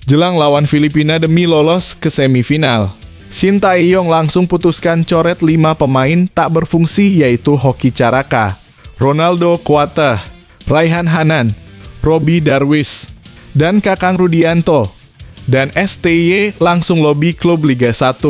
Jelang lawan Filipina demi lolos ke semifinal, Shin Tae-yong langsung putuskan coret 5 pemain tak berfungsi, yaitu Hoki Caraka, Ronaldo Kuateh, Raihan Hanan, Robi Darwis, dan Kakang Rudianto. Dan STY langsung lobi klub Liga 1.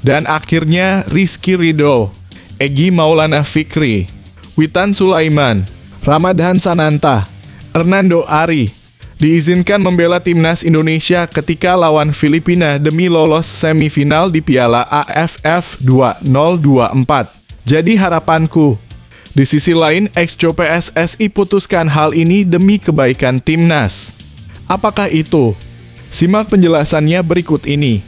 Dan akhirnya Rizky Ridho, Egy Maulana Fikri, Witan Sulaiman, Ramadhan Sananta, Hernando Ari diizinkan membela timnas Indonesia ketika lawan Filipina demi lolos semifinal di Piala AFF 2024. Jadi harapanku, di sisi lain ex-Jo PSSI putuskan hal ini demi kebaikan timnas. Apakah itu? Simak penjelasannya berikut ini.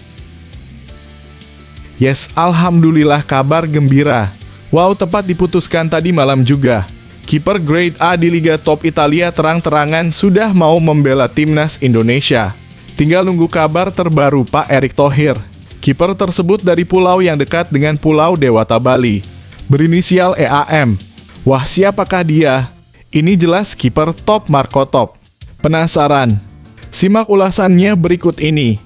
Yes, alhamdulillah, kabar gembira. Wow, tepat diputuskan tadi malam juga. Kiper grade A di Liga Top Italia terang-terangan sudah mau membela timnas Indonesia. Tinggal nunggu kabar terbaru Pak Erick Thohir. Kiper tersebut dari pulau yang dekat dengan Pulau Dewata Bali, berinisial EAM. Wah, siapakah dia? Ini jelas kiper top Marco Top. Penasaran? Simak ulasannya berikut ini.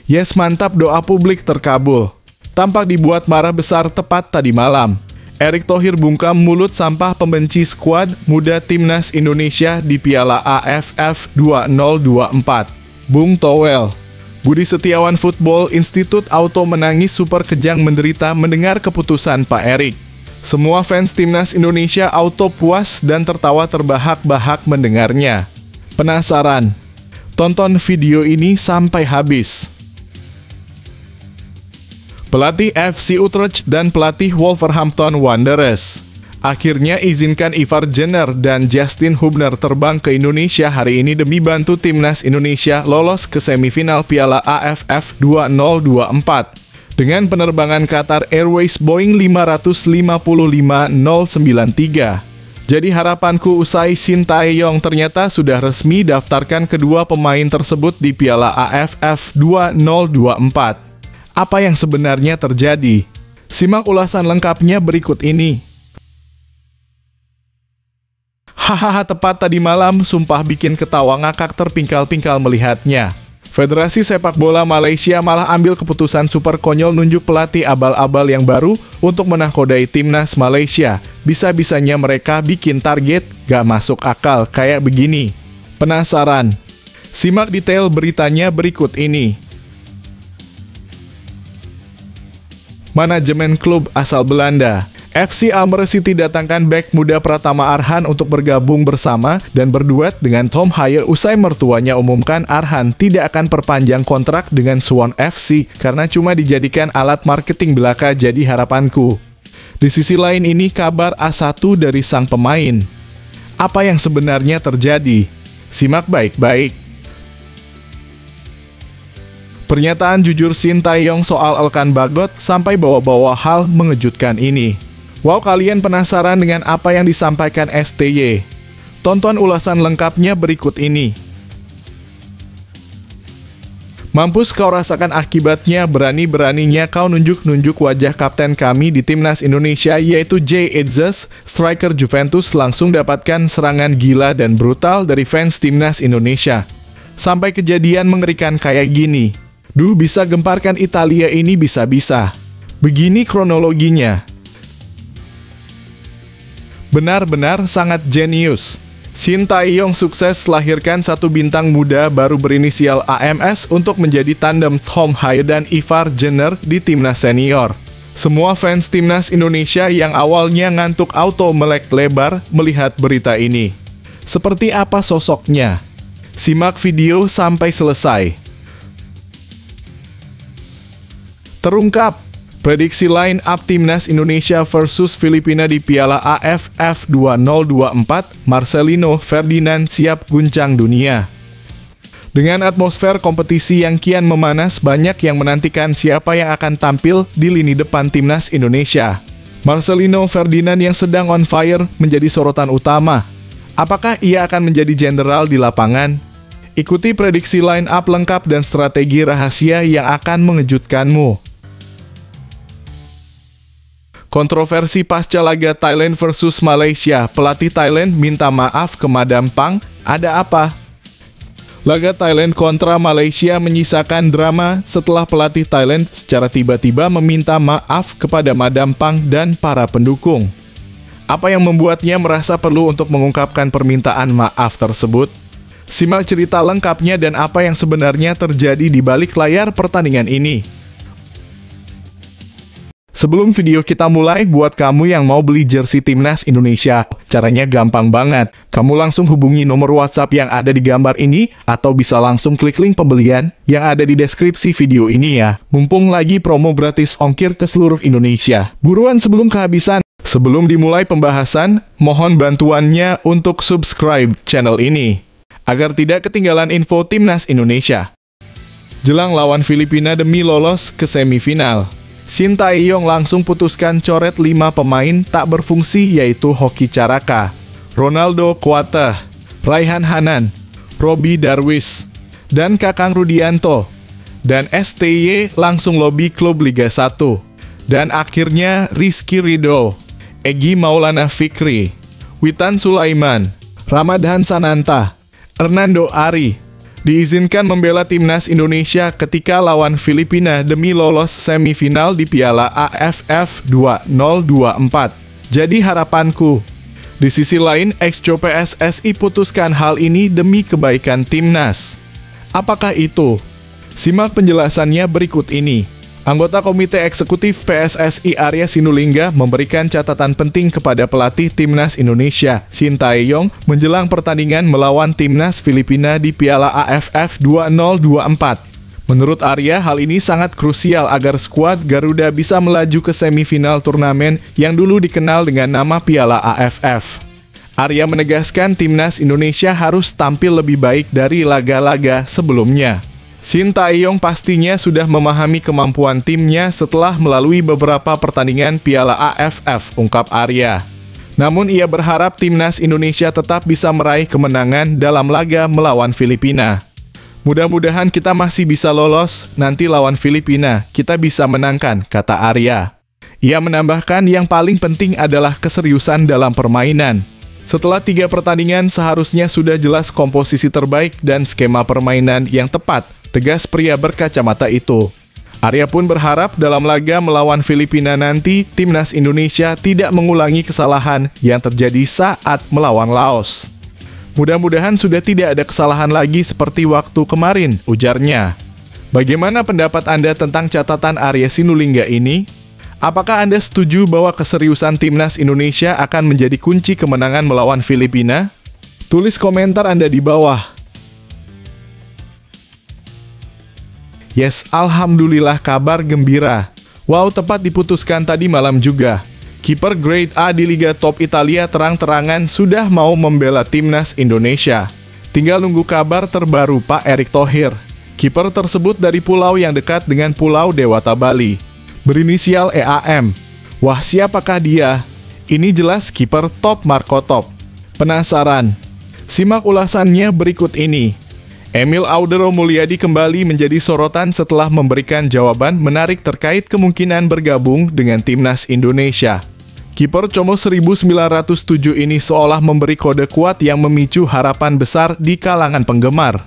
Yes, mantap, doa publik terkabul. Tampak dibuat marah besar tepat tadi malam. Erick Thohir bungkam mulut sampah pembenci skuad muda timnas Indonesia di Piala AFF 2024. Bung Towel. Budi Setiawan Football Institute Auto menangis super kejang menderita mendengar keputusan Pak Erick. Semua fans timnas Indonesia auto puas dan tertawa terbahak-bahak mendengarnya. Penasaran? Tonton video ini sampai habis. Pelatih FC Utrecht dan pelatih Wolverhampton Wanderers akhirnya izinkan Ivar Jenner dan Justin Hubner terbang ke Indonesia hari ini demi bantu timnas Indonesia lolos ke semifinal Piala AFF 2024 dengan penerbangan Qatar Airways Boeing 555-093. Jadi harapanku usai Shin Tae-yong ternyata sudah resmi daftarkan kedua pemain tersebut di Piala AFF 2024. Apa yang sebenarnya terjadi? Simak ulasan lengkapnya berikut ini. Hahaha, tepat tadi malam, sumpah bikin ketawa ngakak terpingkal-pingkal melihatnya. Federasi Sepak Bola Malaysia malah ambil keputusan super konyol nunjuk pelatih abal-abal yang baru untuk menakodai timnas Malaysia. Bisa-bisanya mereka bikin target gak masuk akal kayak begini. Penasaran? Simak detail beritanya berikut ini. Manajemen klub asal Belanda, FC Almere City datangkan bek muda Pratama Arhan untuk bergabung bersama dan berduet dengan Tom Hyer usai mertuanya umumkan Arhan tidak akan perpanjang kontrak dengan Swan FC karena cuma dijadikan alat marketing belaka. Jadi harapanku. Di sisi lain ini kabar A1 dari sang pemain. Apa yang sebenarnya terjadi? Simak baik-baik. Pernyataan jujur Shin Tae-yong soal Elkan Bagot sampai bawa-bawa hal mengejutkan ini. Wow, kalian penasaran dengan apa yang disampaikan STY? Tonton ulasan lengkapnya berikut ini. Mampus kau rasakan akibatnya, berani-beraninya kau nunjuk-nunjuk wajah kapten kami di timnas Indonesia yaitu Jay Etzes, striker Juventus langsung dapatkan serangan gila dan brutal dari fans timnas Indonesia. Sampai kejadian mengerikan kayak gini. Duh, bisa gemparkan Italia ini bisa-bisa. Begini kronologinya. Benar-benar sangat jenius. Shin Tae-yong sukses lahirkan satu bintang muda baru berinisial AMS untuk menjadi tandem Tom Hyer dan Ivar Jenner di timnas senior. Semua fans timnas Indonesia yang awalnya ngantuk auto melek lebar melihat berita ini. Seperti apa sosoknya? Simak video sampai selesai. Terungkap, prediksi line up timnas Indonesia versus Filipina di Piala AFF 2024, Marcelino Ferdinand siap guncang dunia. Dengan atmosfer kompetisi yang kian memanas, banyak yang menantikan siapa yang akan tampil di lini depan timnas Indonesia. Marcelino Ferdinand yang sedang on fire menjadi sorotan utama. Apakah ia akan menjadi jenderal di lapangan? Ikuti prediksi line up lengkap dan strategi rahasia yang akan mengejutkanmu. Kontroversi pasca laga Thailand versus Malaysia, pelatih Thailand minta maaf ke Madam Pang, ada apa? Laga Thailand kontra Malaysia menyisakan drama setelah pelatih Thailand secara tiba-tiba meminta maaf kepada Madam Pang dan para pendukung. Apa yang membuatnya merasa perlu untuk mengungkapkan permintaan maaf tersebut? Simak cerita lengkapnya dan apa yang sebenarnya terjadi di balik layar pertandingan ini. Sebelum video kita mulai, buat kamu yang mau beli jersey Timnas Indonesia, caranya gampang banget. Kamu langsung hubungi nomor WhatsApp yang ada di gambar ini, atau bisa langsung klik link pembelian yang ada di deskripsi video ini ya. Mumpung lagi promo gratis ongkir ke seluruh Indonesia. Buruan sebelum kehabisan. Sebelum dimulai pembahasan, mohon bantuannya untuk subscribe channel ini, agar tidak ketinggalan info Timnas Indonesia. Jelang lawan Filipina demi lolos ke semifinal, Sintayong langsung putuskan coret 5 pemain tak berfungsi, yaitu Hoki Caraka, Ronaldo Kuateh, Raihan Hanan, Robby Darwish, dan Kakang Rudianto. Dan STY langsung lobi klub Liga 1. Dan akhirnya Rizky Ridho, Egy Maulana Fikri, Witan Sulaiman, Ramadhan Sananta, Hernando Ari diizinkan membela Timnas Indonesia ketika lawan Filipina demi lolos semifinal di Piala AFF 2024. Jadi harapanku, di sisi lain, ex-co PSSI putuskan hal ini demi kebaikan Timnas. Apakah itu? Simak penjelasannya berikut ini. Anggota Komite Eksekutif PSSI Arya Sinulinga memberikan catatan penting kepada pelatih Timnas Indonesia, Sintayong, menjelang pertandingan melawan Timnas Filipina di Piala AFF 2024. Menurut Arya, hal ini sangat krusial agar skuad Garuda bisa melaju ke semifinal turnamen yang dulu dikenal dengan nama Piala AFF. Arya menegaskan Timnas Indonesia harus tampil lebih baik dari laga-laga sebelumnya. Sintayong pastinya sudah memahami kemampuan timnya setelah melalui beberapa pertandingan Piala AFF, ungkap Arya. Namun ia berharap Timnas Indonesia tetap bisa meraih kemenangan dalam laga melawan Filipina. Mudah-mudahan kita masih bisa lolos, nanti lawan Filipina kita bisa menangkan, kata Arya. Ia menambahkan yang paling penting adalah keseriusan dalam permainan. Setelah 3 pertandingan seharusnya sudah jelas komposisi terbaik dan skema permainan yang tepat, tegas pria berkacamata itu. Arya pun berharap dalam laga melawan Filipina nanti, Timnas Indonesia tidak mengulangi kesalahan yang terjadi saat melawan Laos. Mudah-mudahan sudah tidak ada kesalahan lagi seperti waktu kemarin, ujarnya. Bagaimana pendapat Anda tentang catatan Arya Sinulinga ini? Apakah Anda setuju bahwa keseriusan Timnas Indonesia akan menjadi kunci kemenangan melawan Filipina? Tulis komentar Anda di bawah. Yes, alhamdulillah, kabar gembira. Wow, tepat diputuskan tadi malam juga. Kiper grade A di Liga Top Italia terang-terangan sudah mau membela Timnas Indonesia. Tinggal nunggu kabar terbaru Pak Erick Thohir. Kiper tersebut dari pulau yang dekat dengan Pulau Dewata Bali, berinisial EAM. Wah, siapakah dia? Ini jelas kiper top Marco Top. Penasaran? Simak ulasannya berikut ini. Emil Audero Mulyadi kembali menjadi sorotan setelah memberikan jawaban menarik terkait kemungkinan bergabung dengan Timnas Indonesia. Kiper Como 1907 ini seolah memberi kode kuat yang memicu harapan besar di kalangan penggemar.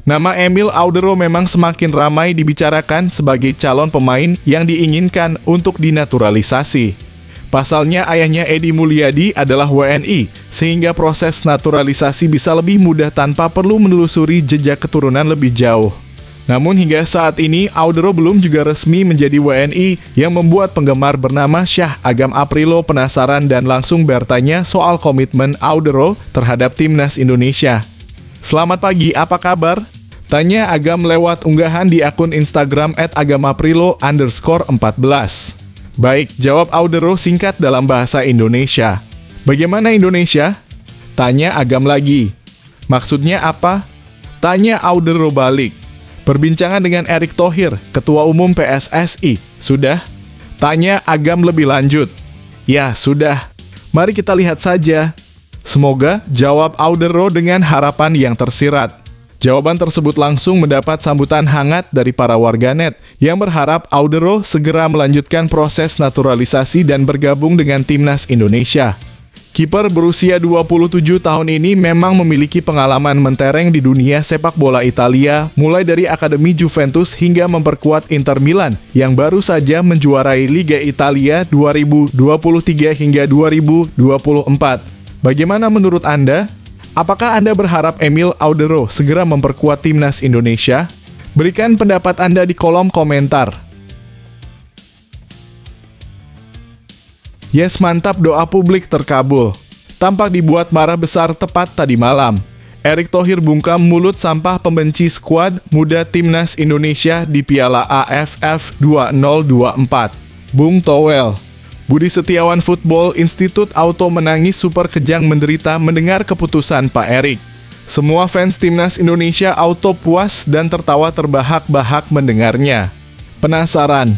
Nama Emil Audero memang semakin ramai dibicarakan sebagai calon pemain yang diinginkan untuk dinaturalisasi. Pasalnya ayahnya Edi Mulyadi adalah WNI, sehingga proses naturalisasi bisa lebih mudah tanpa perlu menelusuri jejak keturunan lebih jauh. Namun hingga saat ini, Audero belum juga resmi menjadi WNI yang membuat penggemar bernama Syah Agam Aprilo penasaran dan langsung bertanya soal komitmen Audero terhadap Timnas Indonesia. Selamat pagi, apa kabar? Tanya Agam lewat unggahan di akun Instagram @agamaprilo_14. Baik, jawab Audero singkat dalam bahasa Indonesia. Bagaimana Indonesia? Tanya Agam lagi. Maksudnya apa? Tanya Audero balik. Perbincangan dengan Erick Thohir, Ketua Umum PSSI, sudah? Tanya Agam lebih lanjut. Ya, sudah. Mari kita lihat saja. Semoga, jawab Audero dengan harapan yang tersirat. Jawaban tersebut langsung mendapat sambutan hangat dari para warganet yang berharap Audero segera melanjutkan proses naturalisasi dan bergabung dengan Timnas Indonesia. Kiper berusia 27 tahun ini memang memiliki pengalaman mentereng di dunia sepak bola Italia, mulai dari Akademi Juventus hingga memperkuat Inter Milan yang baru saja menjuarai Liga Italia 2023 hingga 2024. Bagaimana menurut Anda? Apakah Anda berharap Emil Audero segera memperkuat timnas Indonesia? Berikan pendapat Anda di kolom komentar. Yes, mantap, doa publik terkabul. Tampak dibuat marah besar tepat tadi malam. Erick Thohir bungkam mulut sampah pembenci skuad muda timnas Indonesia di Piala AFF 2024. Bung Towel. Budi Setiawan Football Institute Auto menangis super kejang menderita mendengar keputusan Pak Erick. Semua fans timnas Indonesia auto puas dan tertawa terbahak-bahak mendengarnya. Penasaran?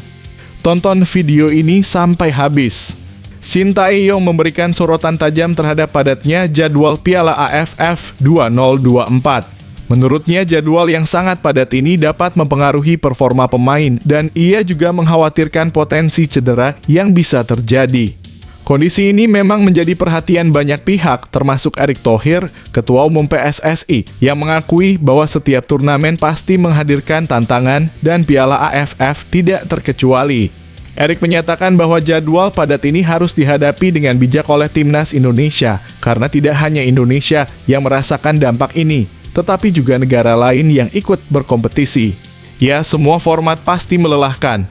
Tonton video ini sampai habis. Shin Tae-yong memberikan sorotan tajam terhadap padatnya jadwal Piala AFF 2024. Menurutnya jadwal yang sangat padat ini dapat mempengaruhi performa pemain dan ia juga mengkhawatirkan potensi cedera yang bisa terjadi. Kondisi ini memang menjadi perhatian banyak pihak termasuk Erick Thohir, Ketua Umum PSSI, yang mengakui bahwa setiap turnamen pasti menghadirkan tantangan dan Piala AFF tidak terkecuali. Erick menyatakan bahwa jadwal padat ini harus dihadapi dengan bijak oleh timnas Indonesia karena tidak hanya Indonesia yang merasakan dampak ini, tetapi juga negara lain yang ikut berkompetisi. Ya, semua format pasti melelahkan.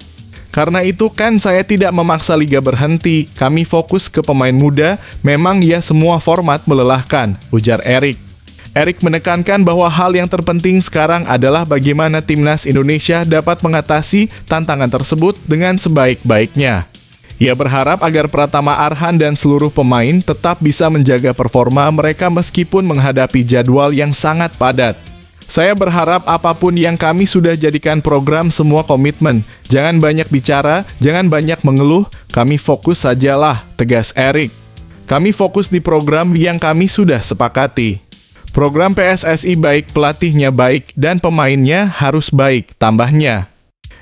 Karena itu kan saya tidak memaksa liga berhenti, kami fokus ke pemain muda, memang ya semua format melelahkan, ujar Erick. Erick menekankan bahwa hal yang terpenting sekarang adalah bagaimana timnas Indonesia dapat mengatasi tantangan tersebut dengan sebaik-baiknya. Ia berharap agar Pratama Arhan dan seluruh pemain tetap bisa menjaga performa mereka meskipun menghadapi jadwal yang sangat padat. Saya berharap apapun yang kami sudah jadikan program semua komitmen. Jangan banyak bicara, jangan banyak mengeluh, kami fokus sajalah, tegas Erick. Kami fokus di program yang kami sudah sepakati. Program PSSI baik, pelatihnya baik, dan pemainnya harus baik, tambahnya.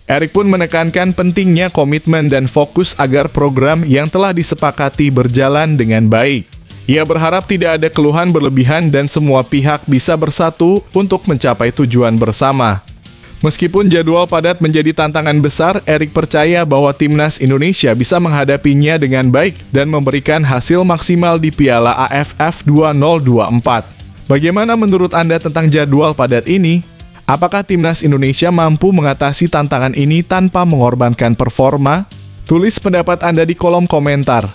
Erick pun menekankan pentingnya komitmen dan fokus agar program yang telah disepakati berjalan dengan baik. Ia berharap tidak ada keluhan berlebihan dan semua pihak bisa bersatu untuk mencapai tujuan bersama. Meskipun jadwal padat menjadi tantangan besar, Erick percaya bahwa timnas Indonesia bisa menghadapinya dengan baik dan memberikan hasil maksimal di Piala AFF 2024. Bagaimana menurut Anda tentang jadwal padat ini? Apakah timnas Indonesia mampu mengatasi tantangan ini tanpa mengorbankan performa? Tulis pendapat Anda di kolom komentar.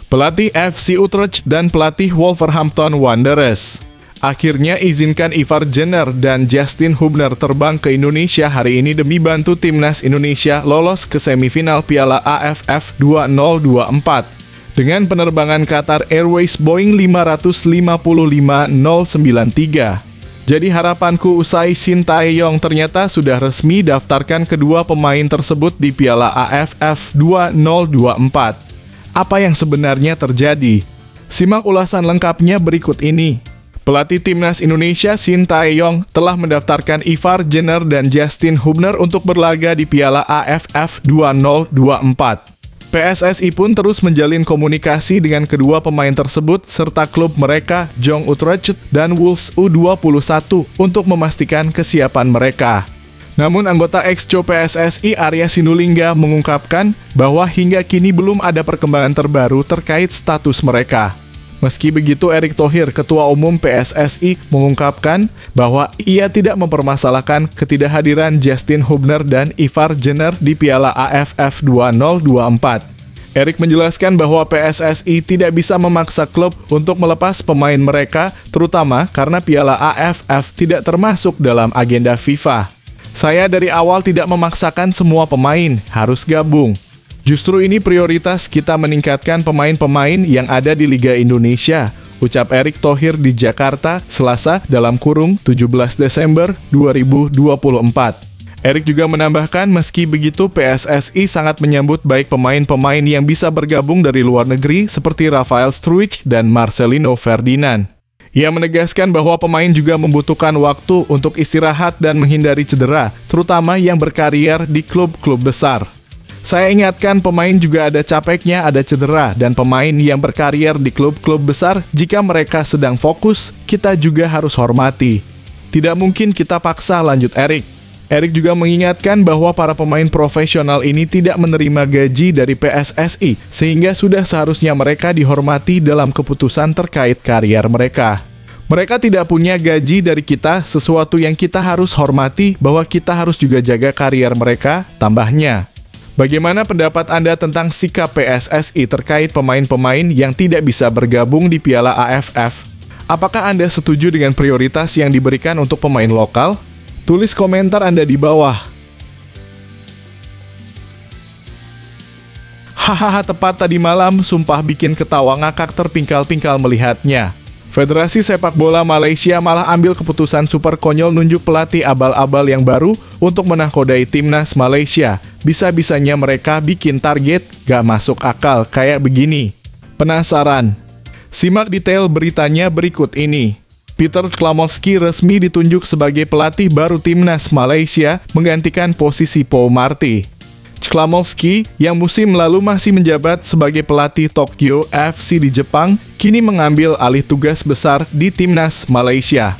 Pelatih FC Utrecht dan pelatih Wolverhampton Wanderers. Akhirnya izinkan Ivar Jenner dan Justin Hubner terbang ke Indonesia hari ini demi bantu timnas Indonesia lolos ke semifinal Piala AFF 2024. Dengan penerbangan Qatar Airways Boeing 555-093. Jadi harapanku usai Shin Tae-yong ternyata sudah resmi daftarkan kedua pemain tersebut di Piala AFF 2024. Apa yang sebenarnya terjadi? Simak ulasan lengkapnya berikut ini. Pelatih timnas Indonesia Shin Tae-yong telah mendaftarkan Ivar Jenner dan Justin Hubner untuk berlaga di Piala AFF 2024. PSSI pun terus menjalin komunikasi dengan kedua pemain tersebut serta klub mereka, Jong Utrecht dan Wolves U21, untuk memastikan kesiapan mereka. Namun anggota Exco PSSI Arya Sinulinga mengungkapkan bahwa hingga kini belum ada perkembangan terbaru terkait status mereka. Meski begitu, Erick Thohir, Ketua Umum PSSI, mengungkapkan bahwa ia tidak mempermasalahkan ketidakhadiran Justin Hubner dan Ivar Jenner di Piala AFF 2024. Erick menjelaskan bahwa PSSI tidak bisa memaksa klub untuk melepas pemain mereka, terutama karena Piala AFF tidak termasuk dalam agenda FIFA. Saya dari awal tidak memaksakan semua pemain harus gabung. Justru ini prioritas kita meningkatkan pemain-pemain yang ada di Liga Indonesia, ucap Erick Thohir di Jakarta, Selasa, (17 Desember 2024). Erick juga menambahkan meski begitu PSSI sangat menyambut baik pemain-pemain yang bisa bergabung dari luar negeri seperti Rafael Struijk dan Marcelino Ferdinand. Ia menegaskan bahwa pemain juga membutuhkan waktu untuk istirahat dan menghindari cedera, terutama yang berkarier di klub-klub besar. Saya ingatkan pemain juga ada capeknya, ada cedera, dan pemain yang berkarier di klub-klub besar, jika mereka sedang fokus, kita juga harus hormati. Tidak mungkin kita paksa, lanjut Erik. Erik juga mengingatkan bahwa para pemain profesional ini tidak menerima gaji dari PSSI, sehingga sudah seharusnya mereka dihormati dalam keputusan terkait karier mereka. Mereka tidak punya gaji dari kita, sesuatu yang kita harus hormati bahwa kita harus juga jaga karier mereka, tambahnya. Bagaimana pendapat Anda tentang sikap PSSI terkait pemain-pemain yang tidak bisa bergabung di Piala AFF? Apakah Anda setuju dengan prioritas yang diberikan untuk pemain lokal? Tulis komentar Anda di bawah. Hahaha, tepat tadi malam, sumpah bikin ketawa ngakak terpingkal-pingkal melihatnya. Federasi Sepak Bola Malaysia malah ambil keputusan super konyol nunjuk pelatih abal-abal yang baru untuk menakodai timnas Malaysia. Bisa-bisanya mereka bikin target gak masuk akal kayak begini. Penasaran? Simak detail beritanya berikut ini. Peter Klamovski resmi ditunjuk sebagai pelatih baru timnas Malaysia menggantikan posisi Paul Marty. Klamovski yang musim lalu masih menjabat sebagai pelatih Tokyo FC di Jepang, kini mengambil alih tugas besar di timnas Malaysia.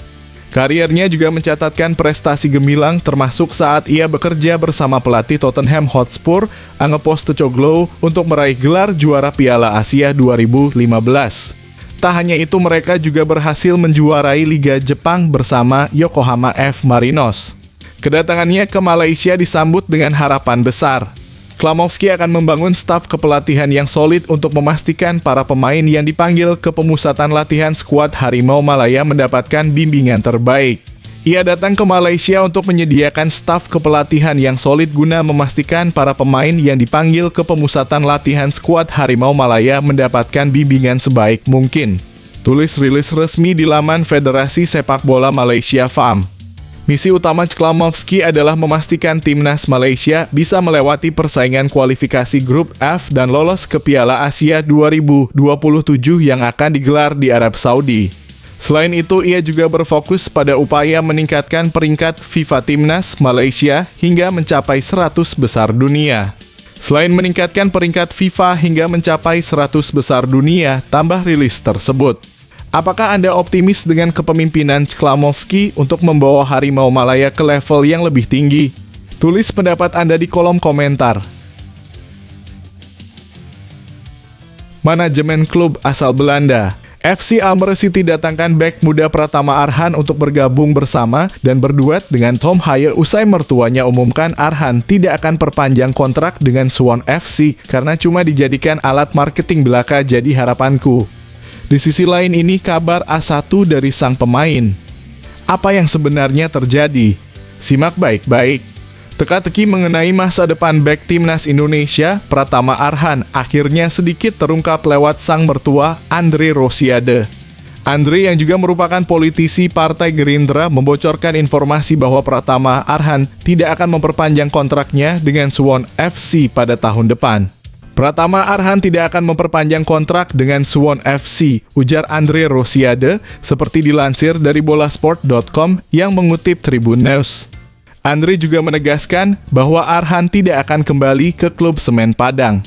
Kariernya juga mencatatkan prestasi gemilang termasuk saat ia bekerja bersama pelatih Tottenham Hotspur, Ange Postecoglou untuk meraih gelar juara Piala Asia 2015. Tak hanya itu, mereka juga berhasil menjuarai Liga Jepang bersama Yokohama F. Marinos. Kedatangannya ke Malaysia disambut dengan harapan besar. Klamovski akan membangun staf kepelatihan yang solid untuk memastikan para pemain yang dipanggil ke pemusatan latihan skuad Harimau Malaya mendapatkan bimbingan terbaik. Ia datang ke Malaysia untuk menyediakan staf kepelatihan yang solid guna memastikan para pemain yang dipanggil ke pemusatan latihan skuad Harimau Malaya mendapatkan bimbingan sebaik mungkin. Tulis rilis resmi di laman Federasi Sepak Bola Malaysia FAM. Misi utama Klamovski adalah memastikan timnas Malaysia bisa melewati persaingan kualifikasi grup F dan lolos ke Piala Asia 2027 yang akan digelar di Arab Saudi. Selain itu, ia juga berfokus pada upaya meningkatkan peringkat FIFA Timnas Malaysia hingga mencapai 100 besar dunia. Selain meningkatkan peringkat FIFA hingga mencapai 100 besar dunia, tambah rilis tersebut. Apakah Anda optimis dengan kepemimpinan Klamovski untuk membawa Harimau Malaya ke level yang lebih tinggi? Tulis pendapat Anda di kolom komentar. Manajemen klub asal Belanda. FC Almere City datangkan bek muda Pratama Arhan untuk bergabung bersama dan berduet dengan Tom Haye usai mertuanya umumkan Arhan tidak akan perpanjang kontrak dengan Suwon FC karena cuma dijadikan alat marketing belaka. Jadi harapanku. Di sisi lain ini kabar A1 dari sang pemain. Apa yang sebenarnya terjadi? Simak baik-baik. Teka-teki mengenai masa depan bek timnas Indonesia, Pratama Arhan, akhirnya sedikit terungkap lewat sang mertua, Andre Rosiade. Andre yang juga merupakan politisi Partai Gerindra membocorkan informasi bahwa Pratama Arhan tidak akan memperpanjang kontraknya dengan Suwon FC pada tahun depan. Pratama Arhan tidak akan memperpanjang kontrak dengan Suwon FC, ujar Andre Rosiade, seperti dilansir dari bolasport.com yang mengutip Tribun News. Andre juga menegaskan bahwa Arhan tidak akan kembali ke klub Semen Padang.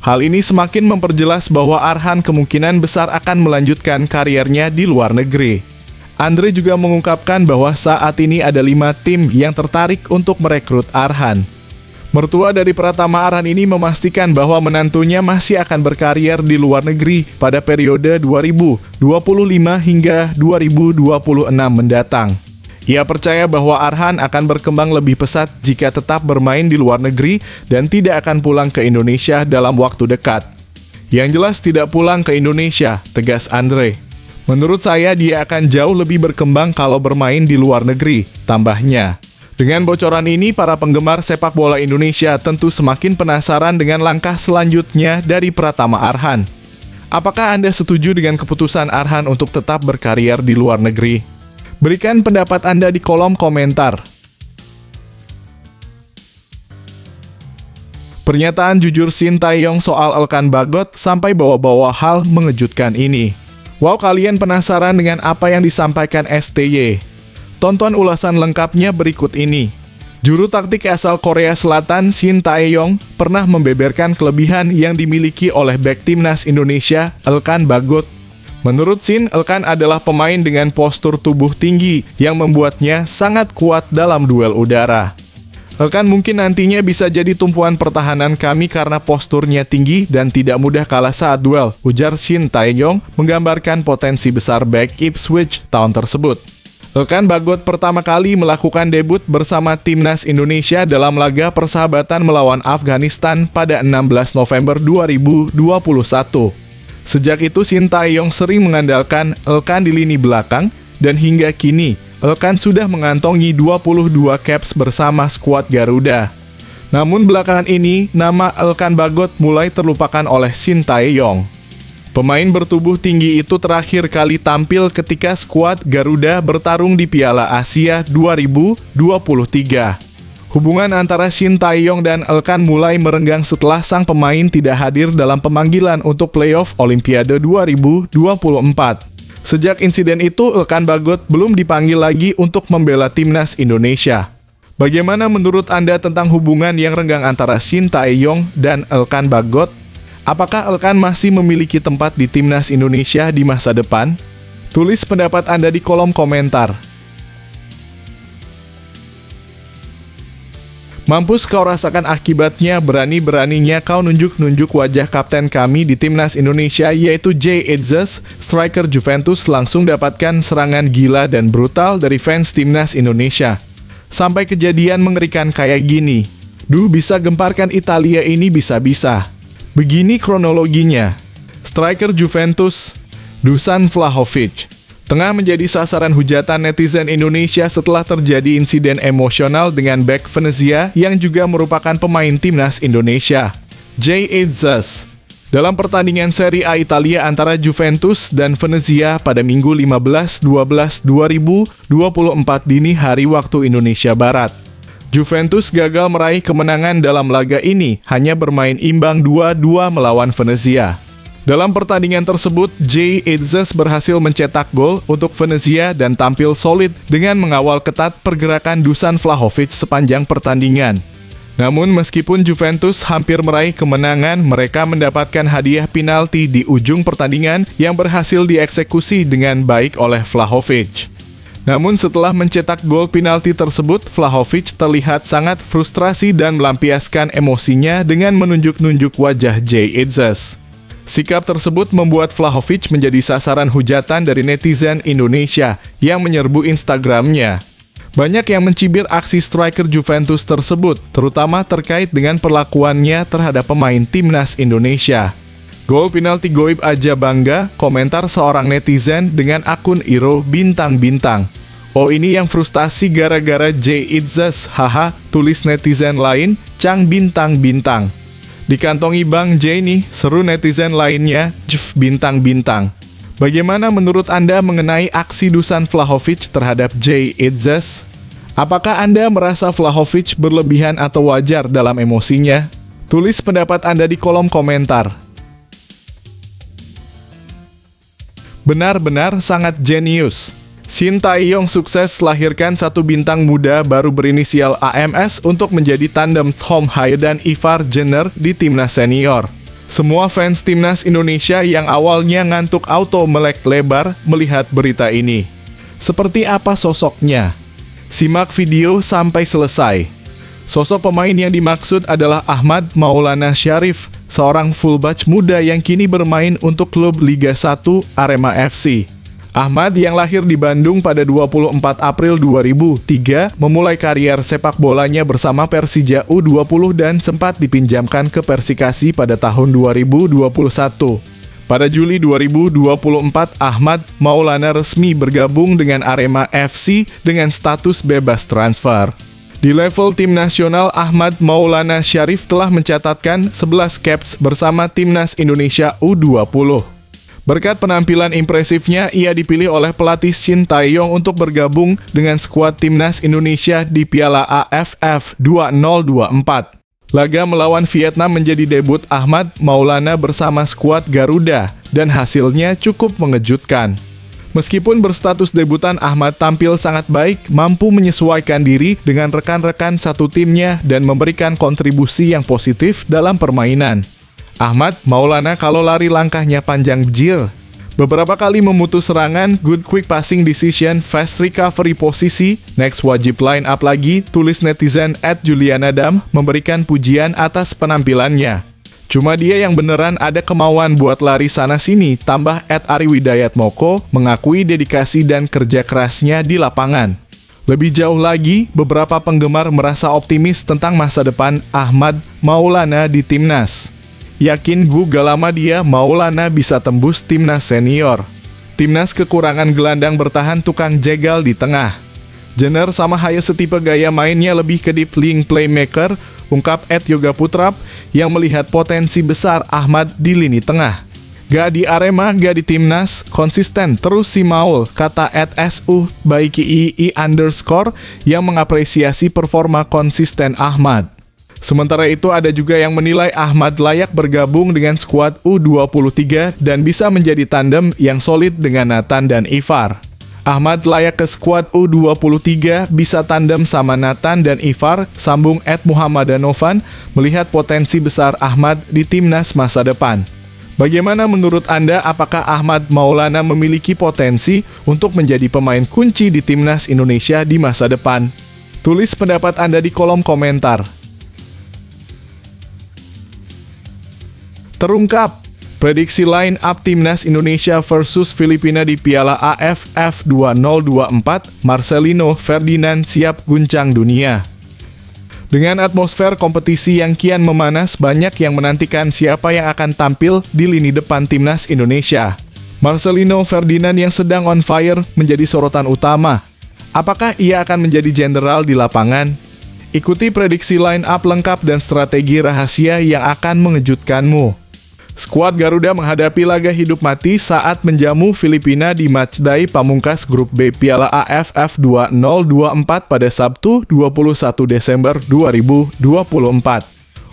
Hal ini semakin memperjelas bahwa Arhan kemungkinan besar akan melanjutkan kariernya di luar negeri. Andre juga mengungkapkan bahwa saat ini ada 5 tim yang tertarik untuk merekrut Arhan. Mertua dari Pratama Arhan ini memastikan bahwa menantunya masih akan berkarier di luar negeri pada periode 2025 hingga 2026 mendatang. Ia percaya bahwa Arhan akan berkembang lebih pesat jika tetap bermain di luar negeri dan tidak akan pulang ke Indonesia dalam waktu dekat. Yang jelas tidak pulang ke Indonesia, tegas Andre. Menurut saya dia akan jauh lebih berkembang kalau bermain di luar negeri, tambahnya. Dengan bocoran ini, para penggemar sepak bola Indonesia tentu semakin penasaran dengan langkah selanjutnya dari Pratama Arhan. Apakah Anda setuju dengan keputusan Arhan untuk tetap berkarier di luar negeri? Berikan pendapat Anda di kolom komentar. Pernyataan jujur Shin Tae-yong soal Elkan Bagot sampai bawa-bawa hal mengejutkan ini. Wow, kalian penasaran dengan apa yang disampaikan STY? Tonton ulasan lengkapnya berikut ini. Juru taktik asal Korea Selatan Shin Tae-yong pernah membeberkan kelebihan yang dimiliki oleh bek timnas Indonesia, Elkan Bagot. Menurut Shin, Elkan adalah pemain dengan postur tubuh tinggi yang membuatnya sangat kuat dalam duel udara. Elkan mungkin nantinya bisa jadi tumpuan pertahanan kami karena posturnya tinggi dan tidak mudah kalah saat duel, ujar Shin Tae-yong menggambarkan potensi besar bek Ipswich tahun tersebut. Elkan Bagot pertama kali melakukan debut bersama timnas Indonesia dalam laga persahabatan melawan Afghanistan pada 16 November 2021. Sejak itu Shin Tae-yong sering mengandalkan Elkan di lini belakang dan hingga kini Elkan sudah mengantongi 22 caps bersama skuad Garuda. Namun belakangan ini nama Elkan Bagot mulai terlupakan oleh Shin Tae-yong. Pemain bertubuh tinggi itu terakhir kali tampil ketika skuad Garuda bertarung di Piala Asia 2023. Hubungan antara Shin Tae-yong dan Elkan mulai merenggang setelah sang pemain tidak hadir dalam pemanggilan untuk playoff Olimpiade 2024. Sejak insiden itu, Elkan Bagot belum dipanggil lagi untuk membela timnas Indonesia. Bagaimana menurut Anda tentang hubungan yang renggang antara Shin Tae-yong dan Elkan Bagot? Apakah Elkan masih memiliki tempat di timnas Indonesia di masa depan? Tulis pendapat Anda di kolom komentar. Mampus kau rasakan akibatnya, berani-beraninya kau nunjuk-nunjuk wajah kapten kami di timnas Indonesia yaitu Jay Itzes, striker Juventus langsung dapatkan serangan gila dan brutal dari fans timnas Indonesia. Sampai kejadian mengerikan kayak gini. Duh, bisa gemparkan Italia ini bisa-bisa. Begini kronologinya. Striker Juventus, Dusan Vlahovic, tengah menjadi sasaran hujatan netizen Indonesia setelah terjadi insiden emosional dengan bek Venezia yang juga merupakan pemain timnas Indonesia, Jay Itzes. Dalam pertandingan Serie A Italia antara Juventus dan Venezia pada Minggu 15/12/2024 dini hari waktu Indonesia Barat. Juventus gagal meraih kemenangan dalam laga ini, hanya bermain imbang 2-2 melawan Venezia. Dalam pertandingan tersebut, Jay Itzes berhasil mencetak gol untuk Venezia dan tampil solid dengan mengawal ketat pergerakan Dusan Vlahovic sepanjang pertandingan. Namun meskipun Juventus hampir meraih kemenangan, mereka mendapatkan hadiah penalti di ujung pertandingan yang berhasil dieksekusi dengan baik oleh Vlahovic. Namun setelah mencetak gol penalti tersebut, Vlahovic terlihat sangat frustrasi dan melampiaskan emosinya dengan menunjuk-nunjuk wajah Jay Itzes. Sikap tersebut membuat Vlahovic menjadi sasaran hujatan dari netizen Indonesia yang menyerbu Instagramnya. Banyak yang mencibir aksi striker Juventus tersebut, terutama terkait dengan perlakuannya terhadap pemain timnas Indonesia. Gol penalti goib aja bangga, komentar seorang netizen dengan akun Iro Bintang-Bintang. Oh, ini yang frustasi gara-gara Jay Itzes, haha, tulis netizen lain, Cang Bintang-Bintang. Dikantongi Bang Jay nih, seru netizen lainnya, Jf Bintang-Bintang. Bagaimana menurut Anda mengenai aksi Dusan Vlahovic terhadap Jay Itzes? Apakah Anda merasa Vlahovic berlebihan atau wajar dalam emosinya? Tulis pendapat Anda di kolom komentar. Benar-benar sangat jenius. Shin Tae-yong sukses lahirkan satu bintang muda baru berinisial AMS untuk menjadi tandem Tom Haye dan Ivar Jenner di timnas senior. Semua fans timnas Indonesia yang awalnya ngantuk auto melek lebar melihat berita ini. Seperti apa sosoknya? Simak video sampai selesai. Sosok pemain yang dimaksud adalah Ahmad Maulana Syarif, seorang fullback muda yang kini bermain untuk klub Liga 1 Arema FC. Ahmad yang lahir di Bandung pada 24 April 2003 memulai karier sepak bolanya bersama Persija U20 dan sempat dipinjamkan ke Persikasi pada tahun 2021. Pada Juli 2024, Ahmad Maulana resmi bergabung dengan Arema FC dengan status bebas transfer. Di level tim nasional, Ahmad Maulana Syarif telah mencatatkan 11 caps bersama timnas Indonesia U20. Berkat penampilan impresifnya, ia dipilih oleh pelatih Shin Tae-yong untuk bergabung dengan skuad timnas Indonesia di Piala AFF 2024. Laga melawan Vietnam menjadi debut Ahmad Maulana bersama skuad Garuda, dan hasilnya cukup mengejutkan. Meskipun berstatus debutan, Ahmad tampil sangat baik, mampu menyesuaikan diri dengan rekan-rekan satu timnya dan memberikan kontribusi yang positif dalam permainan. Ahmad Maulana kalau lari langkahnya panjang bejir. Beberapa kali memutus serangan, good quick passing decision, fast recovery posisi, next wajib line up lagi, tulis netizen @julianadam memberikan pujian atas penampilannya. Cuma dia yang beneran ada kemauan buat lari sana-sini, tambah @ariwidayatmoko mengakui dedikasi dan kerja kerasnya di lapangan. Lebih jauh lagi, beberapa penggemar merasa optimis tentang masa depan Ahmad Maulana di timnas. Yakin gak lama dia Maulana bisa tembus timnas senior. Timnas kekurangan gelandang bertahan tukang jegal di tengah. Jenner sama Haye setipe gaya mainnya lebih ke deep lying playmaker, ungkap Yoga Putrap yang melihat potensi besar Ahmad di lini tengah. Gak di Arema, gak di timnas, konsisten terus si Maul, kata @su_baiki_i_ yang mengapresiasi performa konsisten Ahmad. Sementara itu ada juga yang menilai Ahmad layak bergabung dengan skuad U23 dan bisa menjadi tandem yang solid dengan Nathan dan Ivar. Ahmad layak ke skuad U23, bisa tandem sama Nathan dan Ivar, sambung @muhammadanovan, melihat potensi besar Ahmad di timnas masa depan. Bagaimana menurut Anda, apakah Ahmad Maulana memiliki potensi untuk menjadi pemain kunci di timnas Indonesia di masa depan? Tulis pendapat Anda di kolom komentar. Terungkap prediksi line up timnas Indonesia versus Filipina di Piala AFF 2024, Marcelino Ferdinand siap guncang dunia. Dengan atmosfer kompetisi yang kian memanas, banyak yang menantikan siapa yang akan tampil di lini depan timnas Indonesia. Marcelino Ferdinand yang sedang on fire menjadi sorotan utama. Apakah ia akan menjadi jenderal di lapangan? Ikuti prediksi line up lengkap dan strategi rahasia yang akan mengejutkanmu. Skuad Garuda menghadapi laga hidup mati saat menjamu Filipina di matchday pamungkas grup B Piala AFF 2024 pada Sabtu 21 Desember 2024.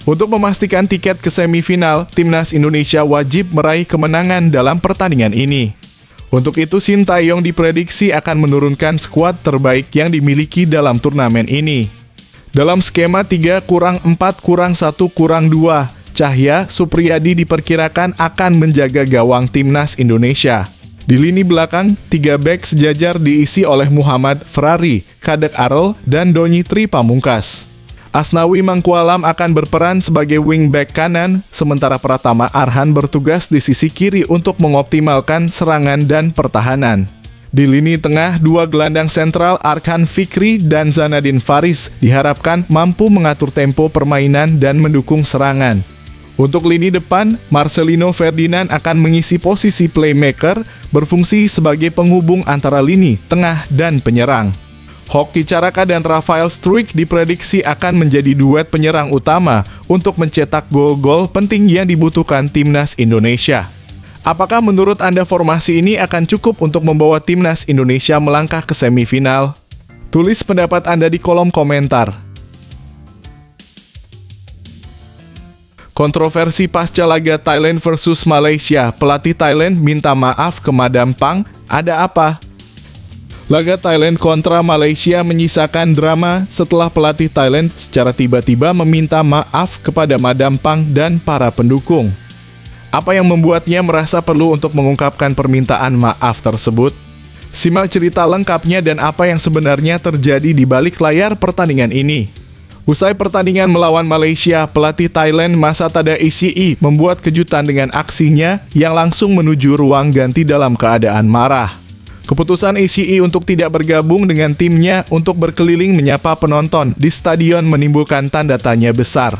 Untuk memastikan tiket ke semifinal, timnas Indonesia wajib meraih kemenangan dalam pertandingan ini. Untuk itu, Sintayong diprediksi akan menurunkan skuad terbaik yang dimiliki dalam turnamen ini. Dalam skema 3-4-1-2, Cahya Supriyadi diperkirakan akan menjaga gawang timnas Indonesia. Di lini belakang, 3 bek sejajar diisi oleh Muhammad Ferrari, Kadek Arel, dan Donny Tri Pamungkas. Asnawi Mangkualam akan berperan sebagai wingback kanan, sementara Pratama Arhan bertugas di sisi kiri untuk mengoptimalkan serangan dan pertahanan. Di lini tengah, 2 gelandang sentral Arkan Fikri dan Zanadin Faris diharapkan mampu mengatur tempo permainan dan mendukung serangan. Untuk lini depan, Marcelino Ferdinand akan mengisi posisi playmaker, berfungsi sebagai penghubung antara lini, tengah, dan penyerang. Hoki Caraka dan Rafael Struijk diprediksi akan menjadi duet penyerang utama untuk mencetak gol-gol penting yang dibutuhkan timnas Indonesia. Apakah menurut Anda formasi ini akan cukup untuk membawa timnas Indonesia melangkah ke semifinal? Tulis pendapat Anda di kolom komentar. Kontroversi pasca laga Thailand versus Malaysia, pelatih Thailand minta maaf ke Madam Pang, ada apa? Laga Thailand kontra Malaysia menyisakan drama setelah pelatih Thailand secara tiba-tiba meminta maaf kepada Madam Pang dan para pendukung. Apa yang membuatnya merasa perlu untuk mengungkapkan permintaan maaf tersebut? Simak cerita lengkapnya dan apa yang sebenarnya terjadi di balik layar pertandingan ini. Usai pertandingan melawan Malaysia, pelatih Thailand Masatada Isi membuat kejutan dengan aksinya yang langsung menuju ruang ganti dalam keadaan marah. Keputusan Isi untuk tidak bergabung dengan timnya untuk berkeliling menyapa penonton di stadion menimbulkan tanda tanya besar.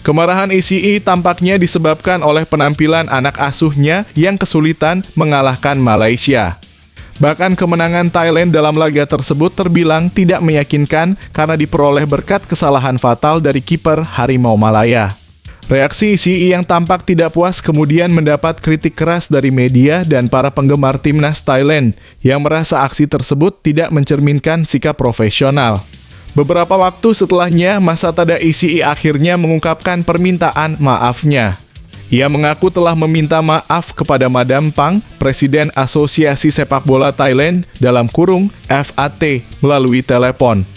Kemarahan Isi tampaknya disebabkan oleh penampilan anak asuhnya yang kesulitan mengalahkan Malaysia. Bahkan kemenangan Thailand dalam laga tersebut terbilang tidak meyakinkan karena diperoleh berkat kesalahan fatal dari kiper Harimau Malaya. Reaksi Isi yang tampak tidak puas kemudian mendapat kritik keras dari media dan para penggemar timnas Thailand yang merasa aksi tersebut tidak mencerminkan sikap profesional. Beberapa waktu setelahnya, Masatada Isi akhirnya mengungkapkan permintaan maafnya. Ia mengaku telah meminta maaf kepada Madam Pang, Presiden Asosiasi Sepak Bola Thailand (FAT) melalui telepon.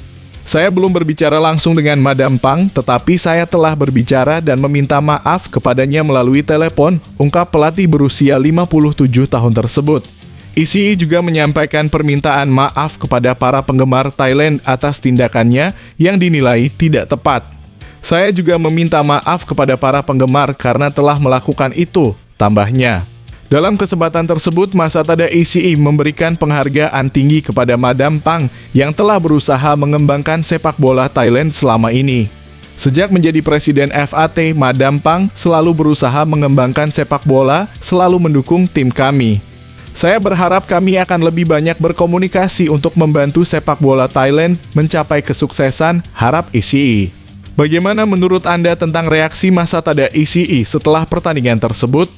Saya belum berbicara langsung dengan Madam Pang, tetapi saya telah berbicara dan meminta maaf kepadanya melalui telepon, ungkap pelatih berusia 57 tahun tersebut. ICI juga menyampaikan permintaan maaf kepada para penggemar Thailand atas tindakannya yang dinilai tidak tepat. Saya juga meminta maaf kepada para penggemar karena telah melakukan itu, tambahnya. Dalam kesempatan tersebut, Masatada ICI memberikan penghargaan tinggi kepada Madam Pang yang telah berusaha mengembangkan sepak bola Thailand selama ini. Sejak menjadi Presiden FAT, Madam Pang selalu berusaha mengembangkan sepak bola, selalu mendukung tim kami. Saya berharap kami akan lebih banyak berkomunikasi untuk membantu sepak bola Thailand mencapai kesuksesan, harap ICI. Bagaimana menurut Anda tentang reaksi Masatada ICI setelah pertandingan tersebut?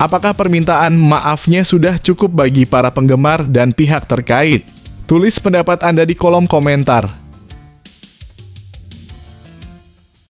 Apakah permintaan maafnya sudah cukup bagi para penggemar dan pihak terkait? Tulis pendapat Anda di kolom komentar.